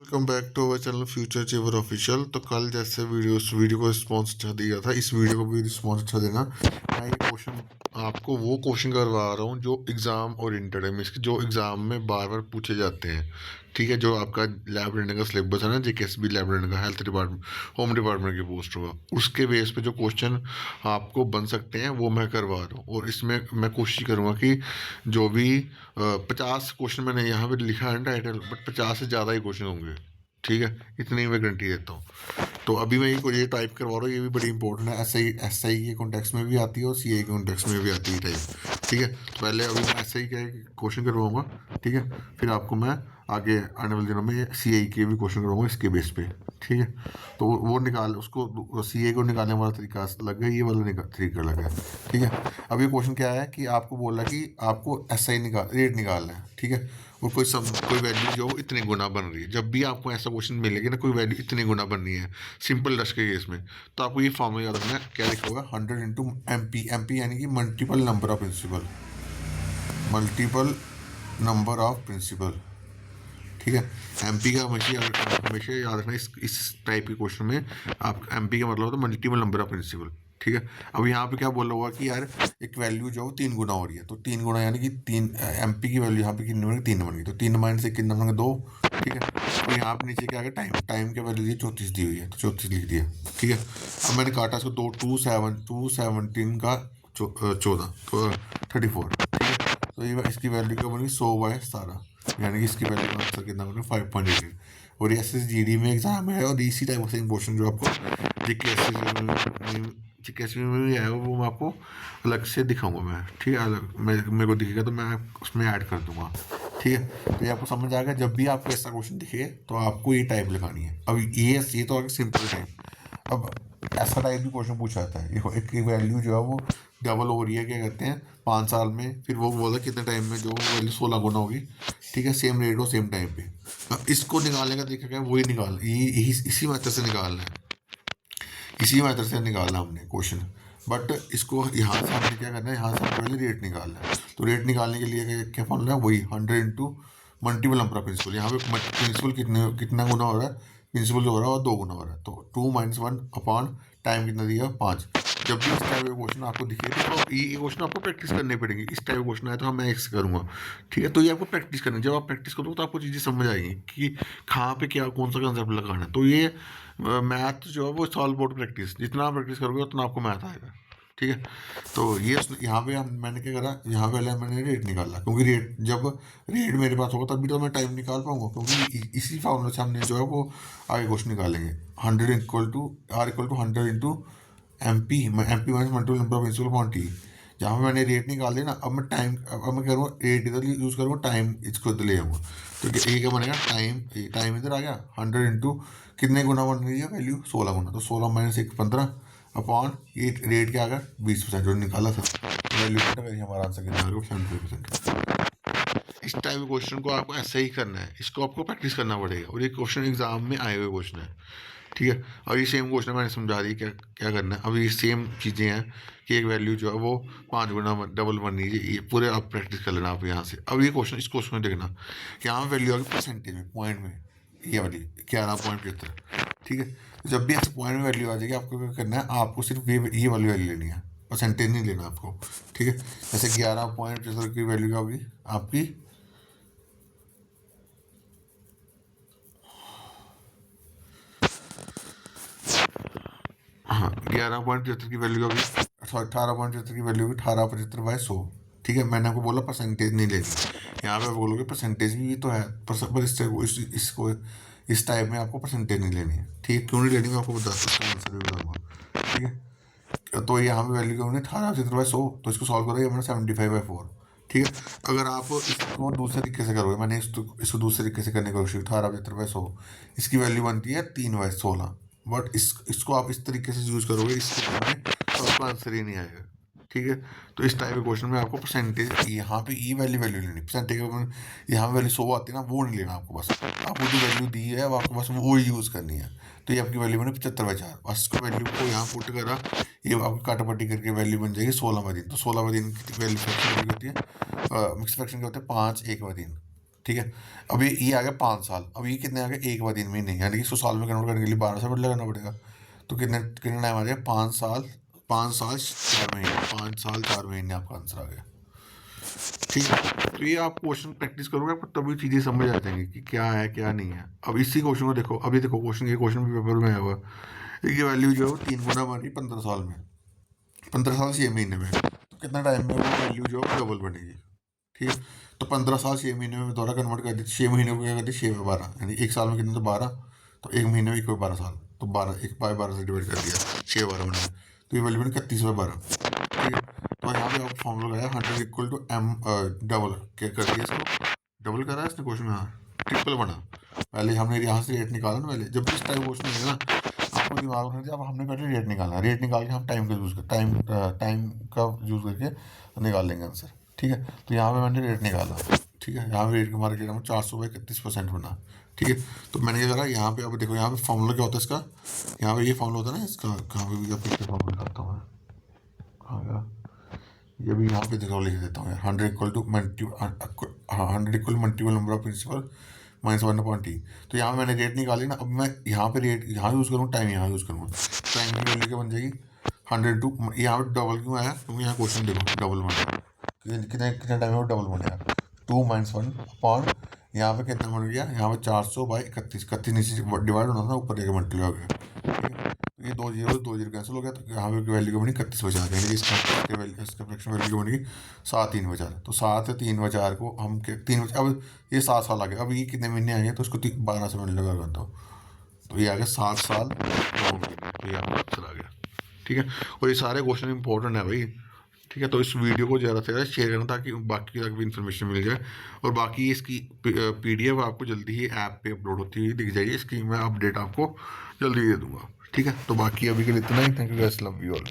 Welcome back to our channel future achiever official. तो कल जैसे वीडियो को रिस्पॉन्स अच्छा दिया था, इस वीडियो को भी रिस्पॉन्स अच्छा देना। मैं ये क्वेश्चन आपको वो क्वेश्चन करवा रहा हूँ जो एग्ज़ाम ओरिएंटेड है, मीन्स जो एग्ज़ाम में बार बार पूछे जाते हैं। ठीक है, जो आपका लैब रेंडर का सिलेबस है ना, जेकेएसबी लैब रेंडर का, हेल्थ डिपार्टमेंट होम डिपार्टमेंट की पोस्ट होगा, उसके बेस पे जो क्वेश्चन आपको बन सकते हैं वो मैं करवा रहा हूँ। और इसमें मैं कोशिश करूँगा कि जो भी 50 क्वेश्चन मैंने यहाँ पे लिखा है टाइटल, बट 50 से ज़्यादा ही क्वेश्चन होंगे। ठीक है, इतनी मैं गारंटी देता हूँ। तो अभी मैं ये टाइप करवा रहा हूँ, ये भी बड़ी इंपॉर्टेंट है। एस आई के कॉन्टेक्स्ट में भी आती है और सी आई के कॉन्टेक्स्ट में भी आती है टाइप। ठीक है, तो पहले अभी मैं एस आई का क्वेश्चन करवाऊंगा। ठीक है, फिर आपको मैं आगे आने वाले दिनों में सी आई के भी क्वेश्चन करवाऊंगा इसके बेस पे। ठीक है, तो वो निकाल उसको सी आई को निकालने वाला तरीका अलग है, ये वाला तरीका अलग है। ठीक है, अब ये क्वेश्चन क्या है कि आपको बोला कि आपको एस आई रेट निकालना है। ठीक है, और कोई वैल्यू जो इतने गुना बन रही है। जब भी आपको ऐसा क्वेश्चन मिलेगा ना, कोई वैल्यू इतने गुना बन रही है सिंपल डस्ट के केस में, तो आपको ये फॉर्मूला याद रखना है। क्या लिखा होगा? 100 × MP यानी कि multiple number of principal, multiple number of principal. ठीक है, एमपी का हमेशा याद रखना। इस टाइप के क्वेश्चन में आप एमपी का मतलब होता है मल्टीपल नंबर ऑफ प्रिंसिपल। ठीक है, अब यहाँ पे क्या बोला हुआ कि यार एक वैल्यू जो 3 गुना हो रही है, तो 3 गुना यानी कि तीन एमपी की वैल्यू यहाँ पे कितनी बनेगी? 3 बन गई। तो 3 - 1 कितना बनेगा? 2। ठीक है, अब यहाँ पे नीचे क्या है? टाइम की वैल्यू दी 34 दी हुई है, तो 34 लिख दिया। ठीक है, अब मैंने काटा इसको 2 का 14, तो 34। ठीक है, तो ये इसकी वैल्यू क्या बनेगी? 100/17, यानी कि इसकी वैल्यू का आंसर कितना बनेगा? 5.18। और ये SSGD में एग्जाम है, और इसी टाइप से क्वेश्चन जो आपको जीके में भी आया वो मैं आपको अलग से दिखाऊंगा मैं। ठीक है, अलग मेरे को दिखेगा तो मैं उसमें ऐड कर दूंगा। ठीक है, तो ये आपको समझ आ गया। जब भी आपको ऐसा क्वेश्चन दिखे तो आपको ये टाइप लगानी है। अब ये तो सिंपल टाइप। अब ऐसा टाइप भी क्वेश्चन पूछा जाता है। देखो, एक वैल्यू जो है वो डबल हो रही है, क्या कहते हैं, 5 साल में। फिर वो बोला कितने टाइम में जो वैल्यू 16 गुना होगी। ठीक है, सेम रेट हो सेम टाइम पे। अब इसको निकालने का तरीका क्या है? वही निकाल इसी मेथड से निकालना है, इसी मेथड से निकालना हमने क्वेश्चन। बट इसको यहाँ से हमने क्या करना है? यहाँ से पहले रेट निकालना है। तो रेट निकालने के लिए क्या फॉर्मूला है? वही 100 × मल्टीपल नंबर ऑफ प्रिंसिपल। यहाँ पे प्रिंसिपल कितना गुना हो रहा है? प्रिंसिपल जो हो रहा है वो 2 गुना हो रहा है। तो 2 - 1 अपॉन टाइम कितना दिया? 5। जब भी इस टाइप का क्वेश्चन आपको दिखे तो ये क्वेश्चन आपको प्रैक्टिस करने पड़ेंगे। इस टाइप का क्वेश्चन आया तो मैं एक्स करूँगा। ठीक है, तो ये आपको प्रैक्टिस करनी है। जब आप प्रैक्टिस करोगे तो आपको चीज़ें समझ आएंगी कि कहाँ पे क्या कौन सा कंसेप्ट लगाना है। तो ये मैथ जो है वो सॉल्व बोर्ड प्रैक्टिस, जितना आप प्रैक्टिस करोगे उतना आपको मैथ आएगा। ठीक है, तो ये यहाँ पे मैंने क्या करा? यहाँ पहले मैंने रेट निकाला, क्योंकि जब रेट मेरे पास होगा तभी तो मैं टाइम निकाल पाऊंगा, क्योंकि इसी फॉर्मूले से हमने जो है वो आगे क्वेश्चन निकालेंगे। 100 = R = 100 × MP multiple number of principal quantity. जहाँ पे मैंने रेट निकाल दिया ना, अब मैं करूँगा रेट इधर यूज़ करूँगा, टाइम इसको इधर ले आऊँगा। तो ये क्या बनेगा? टाइम इधर आ गया। 100 × कितने गुना बन रही है वैल्यू? 16 गुना। तो 16 - 1 15 अपॉन ये रेट क्या आ गया? 20% जो निकाला था वैल्यू मेरी। हमारा आंसर कितना आ गया? 70%। इस टाइप के क्वेश्चन को आपको ऐसे ही करना है, इसको आपको प्रैक्टिस करना पड़ेगा। और ये क्वेश्चन एग्जाम में आए हुए क्वेश्चन है। ठीक है, और ये सेम क्वेश्चन मैंने समझा दी क्या क्या करना है। अब ये सेम चीज़ें हैं कि एक वैल्यू जो है वो 5 गुना डबल बन रही है। ये पूरे आप प्रैक्टिस कर लेना आप यहाँ से। अब ये क्वेश्चन, इस क्वेश्चन में देखना कि यहाँ वैल्यू आ गई परसेंटेज में, पॉइंट में, ये वाली 11.75। ठीक है, तो जब भी ऐसे पॉइंट में वैल्यू आ जाएगी आपको क्या करना है? आपको सिर्फ ये वाली वैल्यू लेनी है, परसेंटेज नहीं लेना आपको। ठीक है, जैसे 11.75 की वैल्यू क्या होगी आपकी? हाँ, 11.75 की वैल्यू होगी, 18.75 की वैल्यू होगी, 1875/100। ठीक है, मैंने आपको बोला परसेंटेज नहीं लेनी। यहाँ पे बोलोगे परसेंटेज भी तो है, पर इसको इस टाइप में आपको परसेंटेज नहीं लेनी है। ठीक है, क्यों नहीं लेनी मैं आपको बता सकता हूँ, आंसर भी बताऊँगा। ठीक है, तो यहाँ पे वैल्यू क्या होगी? 1875/100। तो इसको सॉल्व करो, ये मैंने 75/4। ठीक है, अगर आप इसको दूसरे तरीके से करोगे, मैंने इसको दूसरे तरीके से करने की कोशिश की, 1875/100, इसकी वैल्यू बनती है 3/16। बट इसको आप इस तरीके से यूज़ करोगे इसमें, तो आपका आंसर ही नहीं आएगा। ठीक है, तो इस टाइप के क्वेश्चन में आपको परसेंटेज यहाँ पे ई वैल्यू लेनी, परसेंटेज यहाँ वैल्यू 100 आती है ना, वो नहीं लेना आपको। बस आपको जो वैल्यू दी है वो आपको बस वो यूज़ करनी है। तो ये आपकी वैल्यू बनी 75/4। बस इसको वैल्यू को यहाँ पुट करा, ये आपकी काटापट्टी करके वैल्यू बन जाएगी 16वां दिन। तो 16वां दिन की वैल्यू फ्रैक्शन होती है, मिक्स फ्रैक्शन क्या होते हैं? 5 1वां दिन। ठीक है। अब ये आ गया 5 साल। अब ये कितने आ गए, 1 बार 3 महीने, यानी कि 100 साल में कन्वर्ट करने के लिए 12 साल लगाना पड़ेगा। तो कितने कितने टाइम आ गया, 5 साल 4 महीने, 5 साल 4 महीने आपका आंसर आ गया। ठीक है, तो ये आप क्वेश्चन प्रैक्टिस करोगे आपको तभी चीज़ें समझ आ जाएंगी कि क्या है क्या नहीं है। अब इसी क्वेश्चन को देखो, अभी देखो क्वेश्चन, ये क्वेश्चन भी पेपर में आया हुआ है। ये वैल्यू जो है 3 गुना बनी 15 साल में, 15 साल 6 महीने में, तो कितना टाइम में वो वैल्यू जो है डबल बनेगी। ठीक है, तो 15 साल 6 महीने में दोबारा कन्वर्ट कर दी, 6 महीने को क्या कर दी, 6 में 12, यानी 1 साल में कितना, तो 12, तो 1 महीने में 12 साल, तो 12 1 बाय 12 से डिवाइड कर दिया, 6 12 बना, तो ये वैल्यू बनी 31/12। ठीक है, तो यहाँ पे आपको फॉर्मूला लगाया 100 इक्वल टू एम डबल, क्या कर दिया इसको, डबल करा है इसने क्वेश्चन में, हाँ ट्रिपल बना। पहले हमने यहाँ से रेट निकाला ना, पहले जब भी इस टाइप क्वेश्चन है ना, आपको दिमाग में अब हमने पहले रेट निकालना, रेट निकाल के हम टाइम का यूज़ कर टाइम का यूज़ करके निकाल लेंगे आंसर। ठीक है, तो यहाँ पे मैंने रेट निकाला। ठीक है, यहाँ पे रेट हमारा क्या 400/31% बना। ठीक है, तो मैंने क्या करा, यहाँ पे अब देखो, यहाँ पे फॉर्मूला क्या होता है इसका, यहाँ पे ये फॉर्मूला होता है ना इसका, कहाँ पे भी आप पिछले फॉर्मूला करता हूँ मैं, कहाँ गया, ये भी यहाँ पे देखो लिख देता हूँ, 100 equal to multiple number of principal -1/t। तो यहाँ मैंने रेट निकाली ना, अब मैं यहाँ पे रेट यहाँ यूज़ करूँ, टाइम यहाँ यूज़ करूँगा, टाइम की वैल्यू क्या बन जाएगी 100 टू, यहाँ पे डबल क्यों आया, क्योंकि यहाँ क्वेश्चन देखो डबल बना, कितने कितने टाइम में डबल बनेगा, 2 - 1 यहाँ पे कितना बन गया, यहाँ पे 400/31, नीचे डिवाइड होना था, ऊपर एक मल्टीप्लाई हो गया। ठीक है, तो ये 2 जीरो कैंसिल हो गया, तो यहाँ पे वैल्यू बनी 31 बचा, यानी कि इसका वैल्यू, इसका फ्रैक्शन वैल्यू बनेगी 7 3 बचा, तो 7 3 बचा को हम 3, अब ये 7 साल आ गए, अब ये कितने महीने आएंगे, तो उसको 12 से मल्टीप्लाई करता हूँ, तो ये आ गया 7 साल 9 महीने, तो ये आपका आंसर आ गया। ठीक है, और ये सारे क्वेश्चन इंपॉर्टेंट है भाई। ठीक है, तो इस वीडियो को ज़्यादा से ज़्यादा शेयर करना ताकि बाकी तक भी इन्फॉर्मेशन मिल जाए, और बाकी इसकी PDF आपको जल्दी ही ऐप पे अपलोड होती हुई दिख जाएगी, इसकी मैं अपडेट आपको जल्दी दे दूंगा। ठीक है, तो बाकी अभी के लिए इतना ही। Thank you guys, love you all.